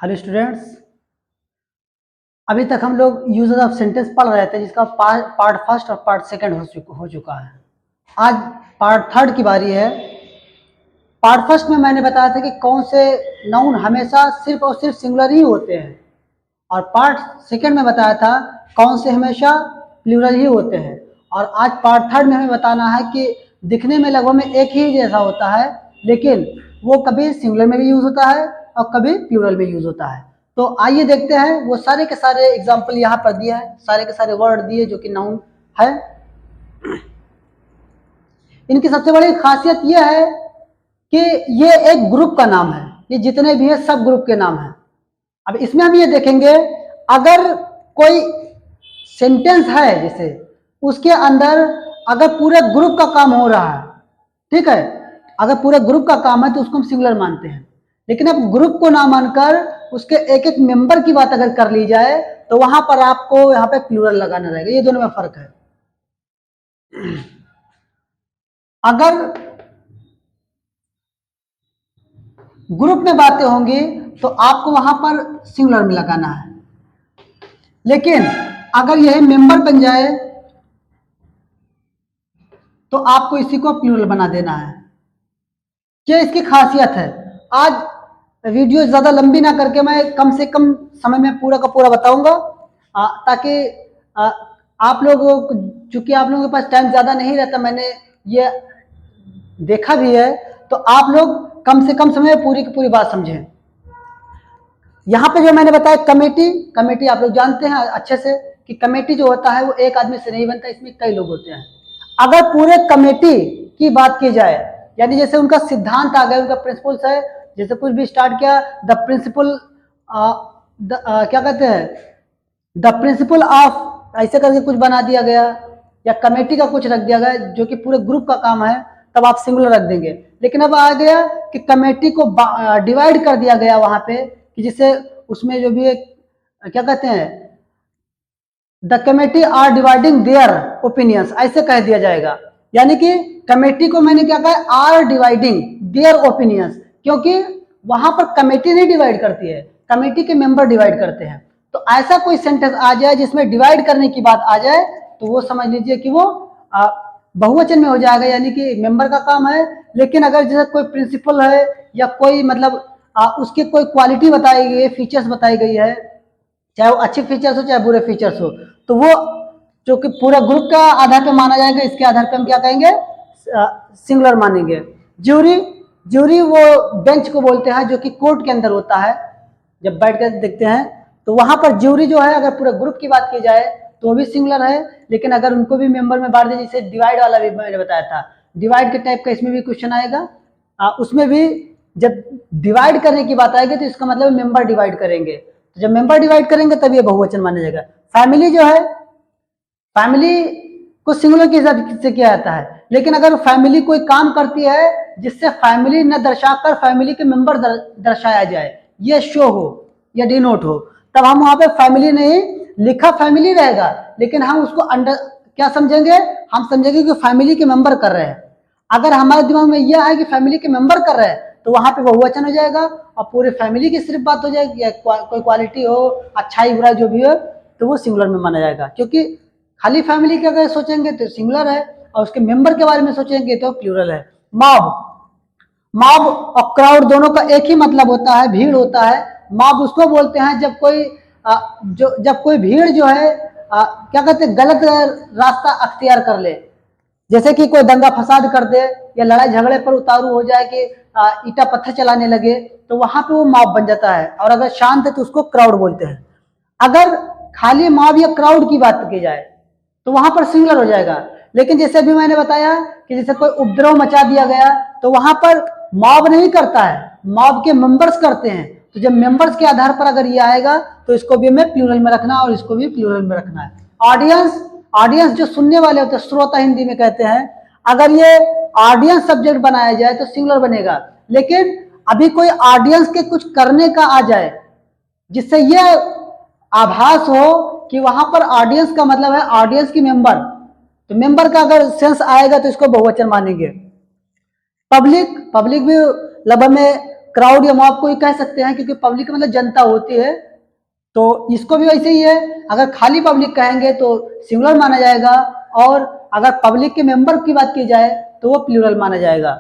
Hello students, अभी तक हम लोग यूजेस ऑफ सेंटेंस पढ़ रहे थे जिसका पार्ट फर्स्ट और पार्ट सेकंड हो चुका है। आज पार्ट थर्ड की बारी है। पार्ट फर्स्ट में मैंने बताया था कि कौन से नाउन हमेशा सिर्फ और सिर्फ सिंगुलर ही होते हैं, और पार्ट सेकंड में बताया था कौन से हमेशा प्लूरल ही होते हैं। और आज पार्ट थर्ड में हमें बताना है कि दिखने में लगभग में एक ही जैसा होता है, लेकिन वो कभी सिंगुलर में भी यूज होता है और कभी प्लूरल में यूज होता है। तो आइए देखते हैं, वो सारे के सारे एग्जाम्पल यहाँ पर दिए हैं, सारे के सारे वर्ड दिए जो कि नाउन है। इनकी सबसे बड़ी खासियत यह है कि ये एक ग्रुप का नाम है, ये जितने भी है सब ग्रुप के नाम हैं। अब इसमें हम ये देखेंगे, अगर कोई सेंटेंस है जैसे उसके अंदर अगर पूरे ग्रुप का काम हो रहा है, ठीक है, अगर पूरे ग्रुप का काम है तो उसको हम सिंगुलर मानते हैं। लेकिन अब ग्रुप को ना मानकर उसके एक एक मेंबर की बात अगर कर ली जाए तो वहां पर आपको यहाँ पे प्लूरल लगाना रहेगा। ये दोनों में फर्क है। अगर ग्रुप में बातें होंगी तो आपको वहां पर सिंगुलर में लगाना है, लेकिन अगर यह मेंबर बन जाए तो आपको इसी को प्लूरल बना देना है। क्या इसकी खासियत है? आज वीडियो ज़्यादा लंबी ना करके मैं कम से कम समय में पूरा का पूरा बताऊंगा, ताकि आप लोगों को, चूंकि आप लोगों के पास टाइम ज़्यादा नहीं रहता, मैंने ये देखा भी है, तो आप लोग कम से कम समय में पूरी की पूरी बात समझें। यहाँ पे जो मैंने बताया कमेटी आप लोग जानते हैं अच्छे से कि कमेटी जो होता है वो एक आदमी से नहीं बनता, इसमें कई लोग होते हैं। अगर पूरे कमेटी की बात की जाए, यानी जैसे उनका सिद्धांत आ गया, उनका प्रिंसिपल्स है, जैसे कुछ भी स्टार्ट किया, द प्रिंसिपल क्या कहते हैं, द प्रिंसिपल ऑफ, ऐसे करके कुछ बना दिया गया, या कमेटी का कुछ रख दिया गया जो कि पूरे ग्रुप का काम है, तब आप सिंगुलर रख देंगे। लेकिन अब आ गया कि कमेटी को डिवाइड कर दिया गया वहां पे, कि जिससे उसमें जो भी एक क्या कहते हैं, the committee are dividing their opinions, ऐसे कह दिया जाएगा। यानी कि कमेटी को मैंने क्या कहा, आर डिवाइडिंग देयर ओपिनियंस, क्योंकि वहां पर कमेटी नहीं डिवाइड करती है, कमेटी के मेंबर डिवाइड करते हैं। तो ऐसा कोई सेंटेंस आ जाए जिसमें डिवाइड करने की बात आ जाए तो वो समझ लीजिए कि वो बहुवचन में हो जाएगा, यानी कि मेंबर का काम है। लेकिन अगर जैसे कोई प्रिंसिपल है या कोई मतलब उसकी कोई क्वालिटी बताई गई है, फीचर्स बताई गई है, चाहे वो अच्छे फीचर्स हो चाहे बुरे फीचर्स हो, तो वो जो कि पूरा ग्रुप का आधार पे माना जाएगा, इसके आधार पे हम क्या कहेंगे, सिंगुलर मानेंगे। ज्यूरी वो बेंच को बोलते हैं जो कि कोर्ट के अंदर होता है। जब बैठ कर देखते हैं तो वहां पर ज्यूरी जो है, अगर पूरे ग्रुप की बात की जाए तो वो भी सिंगुलर है, लेकिन अगर उनको भी मेंबर में बांट दे, जैसे डिवाइड वाला भी मैंने बताया था, डिवाइड के टाइप का इसमें भी क्वेश्चन आएगा। उसमें भी जब डिवाइड करने की बात आएगी तो इसका मतलब मेंबर डिवाइड करेंगे, तो जब मेंबर डिवाइड करेंगे तब ये बहुवचन माना जाएगा। फैमिली जो है, फैमिली को सिंगुलर के हिसाब से किया जाता है, लेकिन अगर फैमिली कोई काम करती है जिससे फैमिली न दर्शाकर फैमिली के मेंबर दर्शाया जाए, ये शो हो या डिनोट हो, तब हम वहां पे फैमिली नहीं, लिखा फैमिली रहेगा, लेकिन हम उसको अंडर क्या समझेंगे, हम समझेंगे कि फैमिली के मेंबर कर रहे हैं। अगर हमारे दिमाग में यह है कि फैमिली के मेंबर कर रहे हैं तो वहां पे बहुवचन हो जाएगा और पूरे फैमिली की सिर्फ बात हो जाएगी, या कोई क्वालिटी हो, अच्छाई बुराई जो भी हो, तो वो सिंगुलर में माना जाएगा। क्योंकि खाली फैमिली के अगर सोचेंगे तो सिंगुलर है, और उसके मेंबर के बारे में सोचेंगे तो प्लूरल है। मॉब और क्राउड दोनों का एक ही मतलब होता है, भीड़ होता है। मॉब उसको बोलते हैं जब कोई जब कोई भीड़ जो है क्या कहते हैं, गलत रास्ता अख्तियार कर ले, जैसे कि कोई दंगा फसाद कर दे या लड़ाई झगड़े पर उतारू हो जाए कि ईटा पत्थर चलाने लगे, तो वहां पे वो मॉब बन जाता है। और अगर शांत है तो उसको क्राउड बोलते हैं। अगर खाली मॉब या क्राउड की बात की जाए तो वहां पर सिंगुलर हो जाएगा। लेकिन जैसे अभी मैंने बताया कि जैसे कोई उपद्रव मचा दिया गया तो वहां पर मॉब नहीं करता है, मॉब के मेंबर्स करते हैं। तो जब मेंबर्स के आधार पर अगर ये आएगा तो इसको भी हमें प्लूरल में रखना और इसको भी प्लूरल में रखना है। ऑडियंस जो सुनने वाले होते हैं, श्रोता हिंदी में कहते हैं, अगर ये ऑडियंस सब्जेक्ट बनाया जाए तो सिंगुलर बनेगा। लेकिन अभी कोई ऑडियंस के कुछ करने का आ जाए जिससे ये आभास हो कि वहां पर ऑडियंस का मतलब है ऑडियंस की मेंबर, तो मेंबर का अगर सेंस आएगा तो इसको बहुवचन मानेंगे। पब्लिक भी लगभग में क्राउड या मॉब को ही कह सकते हैं, क्योंकि पब्लिक मतलब जनता होती है। तो इसको भी वैसे ही है, अगर खाली पब्लिक कहेंगे तो सिंगुलर माना जाएगा, और अगर पब्लिक के मेंबर की बात की जाए तो वो प्लूरल माना जाएगा।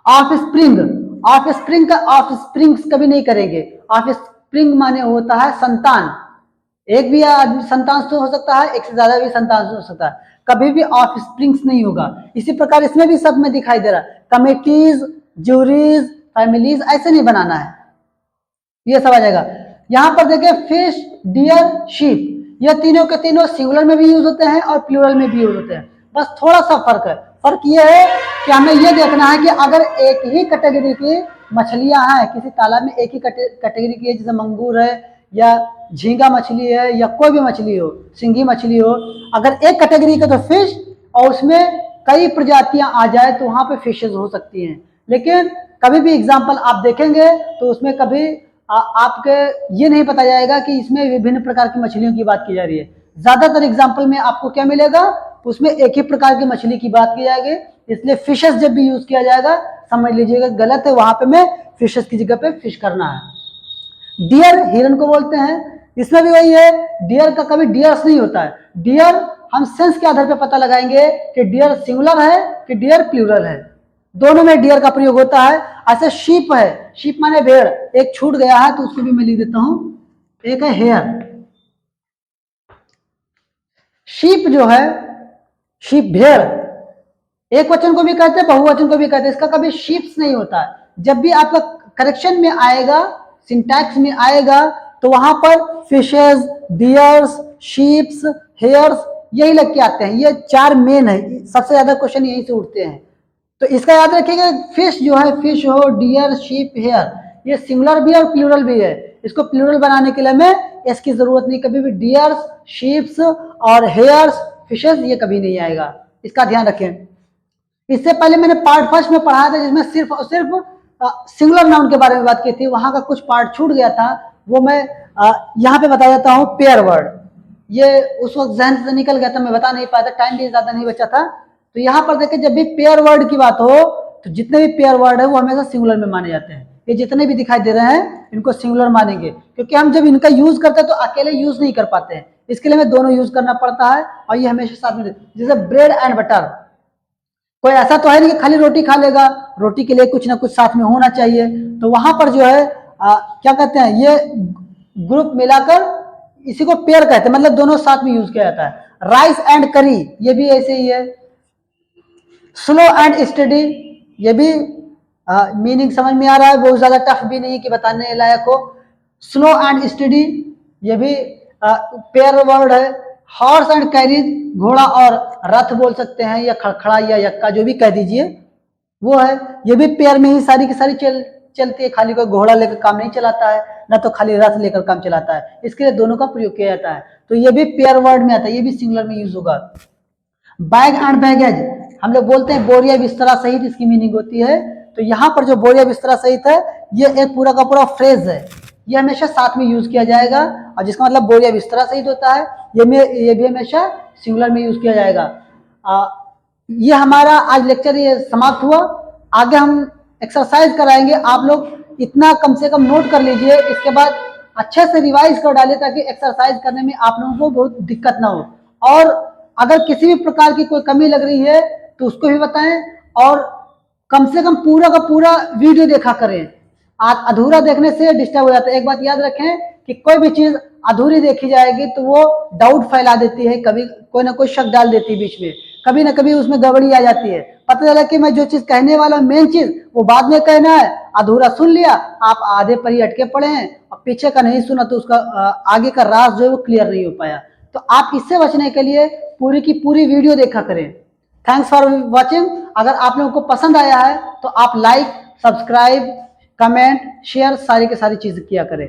ऑफ स्प्रिंग, ऑफ स्प्रिंग का ऑफ स्प्रिंग्स कभी नहीं करेंगे। ऑफ स्प्रिंग माने होता है संतान, एक भी आदमी संतान से हो सकता है, एक से ज्यादा भी संतान से हो सकता है, कभी भी ऑफ स्प्रिंग्स नहीं होगा। इसी प्रकार इसमें भी सब में दिखाई दे रहा है, कमिटीज, ज्यूरीज, फैमिलीज, ऐसे नहीं बनाना है, ये सब आ जाएगा। यहां पर देखिए फिश, डियर, शीप, ये तीनों के तीनों सिंगुलर में भी यूज होते हैं और प्लूरल में भी यूज होते हैं। बस थोड़ा सा फर्क है, फर्क ये है कि हमें ये देखना है कि अगर एक ही कैटेगरी की मछलियां हैं किसी तालाब में, एक ही कैटेगरी की है, जैसे मंगूर है या झींगा मछली है या कोई भी मछली हो, सिंगी मछली हो, अगर एक कैटेगरी का तो फिश और उसमें कई प्रजातियां आ जाए तो वहां पे फिशेज हो सकती हैं। लेकिन कभी भी एग्जाम्पल आप देखेंगे तो उसमें कभी आपके ये नहीं पता जाएगा कि इसमें विभिन्न प्रकार की मछलियों की बात की जा रही है। ज्यादातर एग्जाम्पल में आपको क्या मिलेगा, उसमें एक ही प्रकार की मछली की बात की जाएगी। इसलिए फिशेस जब भी यूज किया जाएगा समझ लीजिएगा गलत है, वहां पे मैं फिशेस की जगह पे फिश करना है। डियर हिरन को बोलते हैं, इसमें भी वही है, डियर का कभी डियर्स नहीं होता है। डियर हम सेंस के आधार पर पता लगाएंगे कि डियर सिंगुलर है कि डियर प्लूरल है, दोनों में डियर का प्रयोग होता है। ऐसे शीप है, शीप माने भेड़, एक छूट गया है तो उसको भी मैं लिख देता हूं, एक है हेयर। शीप जो है, शीप भेड़, एक वचन को भी कहते हैं, बहुवचन को भी कहते हैं, इसका कभी शीप्स नहीं होता है। जब भी आपका करेक्शन में आएगा, सिंटैक्स में आएगा, तो वहां पर फिशेस, डियर्स, शीप्स, हेयर्स यही लग के आते हैं। ये चार मेन है, सबसे ज्यादा क्वेश्चन यहीं से उठते हैं। तो इसका याद रखिएगा, फिश जो है, फिश हो, डियर, शीप, हेयर, ये सिंगुलर भी है और प्लूरल भी है। इसको प्लूरल बनाने के लिए हमें एस की जरूरत नहीं, कभी भी डियर्स, शीप्स और हेयर्स, फिशेस ये कभी नहीं आएगा, इसका ध्यान रखें। इससे पहले मैंने पार्ट फर्स्ट में पढ़ाया था जिसमें सिर्फ और सिर्फ सिंगुलर नाउन के बारे में बात की थी, वहां का कुछ पार्ट छूट गया था, वो मैं यहाँ पे बता देता हूँ। पेयर वर्ड, ये उस वक्त जहन से निकल गया था, मैं बता नहीं पाया था, टाइम भी ज्यादा नहीं बचा था। तो यहाँ पर देखिए, जब भी पेयर वर्ड की बात हो तो जितने भी पेयर वर्ड है वो हमेशा सिंगुलर में माने जाते हैं। ये जितने भी दिखाई दे रहे हैं इनको सिंगुलर मानेंगे, क्योंकि हम जब इनका यूज करते हैं तो अकेले यूज नहीं कर पाते हैं, इसके लिए हमें दोनों यूज करना पड़ता है, और ये हमेशा साथ में। जैसे ब्रेड एंड बटर, कोई ऐसा तो है नहीं कि खाली रोटी खा लेगा, रोटी के लिए कुछ ना कुछ साथ में होना चाहिए। तो वहां पर जो है क्या कहते हैं, ये ग्रुप मिलाकर इसी को पेयर कहते हैं, मतलब दोनों साथ में यूज किया जाता है। राइस एंड करी, ये भी ऐसे ही है। स्लो एंड स्टडी, ये भी मीनिंग समझ में आ रहा है, बहुत ज्यादा टफ भी नहीं कि बताने लायक हो। स्लो एंड स्टडी, ये भी पेयर वर्ड है। हॉर्स एंड कैरीज, घोड़ा और रथ बोल सकते हैं, या खड़खड़ा या यक्का, जो भी कह दीजिए वो है। ये भी पेयर में ही सारी की सारी चलती है, खाली कोई घोड़ा लेकर काम नहीं चलाता है, ना तो खाली रथ लेकर काम चलाता है, इसके लिए दोनों का प्रयोग किया जाता है। तो ये भी पेयर वर्ड में आता है, ये भी सिंगुलर में यूज होगा। बैग एंड बैगेज, हम लोग बोलते हैं बोरिया बिस्तरा सहित, इसकी मीनिंग होती है। तो यहाँ पर जो बोरिया बिस्तरा सहित है, ये एक पूरा का पूरा फ्रेज है, ये हमेशा साथ में यूज किया जाएगा, और जिसका मतलब बोरिया बिस्तरा सहित होता है, ये भी हमेशा सिंगुलर में यूज किया जाएगा। ये हमारा आज लेक्चर ये समाप्त हुआ। आगे हम एक्सरसाइज कराएंगे, आप लोग इतना कम से कम नोट कर लीजिए, इसके बाद अच्छे से रिवाइज कर डालिए, ताकि एक्सरसाइज करने में आप लोगों को बहुत दिक्कत ना हो। और अगर किसी भी प्रकार की कोई कमी लग रही है तो उसको भी बताएं, और कम से कम पूरा का पूरा वीडियो देखा करें। अधूरा देखने से डिस्टर्ब हो जाता है। एक बात याद रखें कि कोई भी चीज अधूरी देखी जाएगी तो वो डाउट फैला देती है, कभी कोई ना कोई शक डाल देती है बीच में, कभी ना कभी उसमें गड़बड़ी आ जाती है। पता चला कि मैं जो चीज कहने वाला मेन चीज वो बाद में कहना है, अधूरा सुन लिया, आप आधे पर ही अटके पड़े हैं, और पीछे का नहीं सुना तो उसका आगे का राज जो है वो क्लियर नहीं हो पाया। तो आप इससे बचने के लिए पूरी की पूरी वीडियो देखा करें। Thanks for watching. अगर आप लोगों को पसंद आया है तो आप लाइक, सब्सक्राइब, कमेंट, शेयर सारी की सारी चीज किया करें।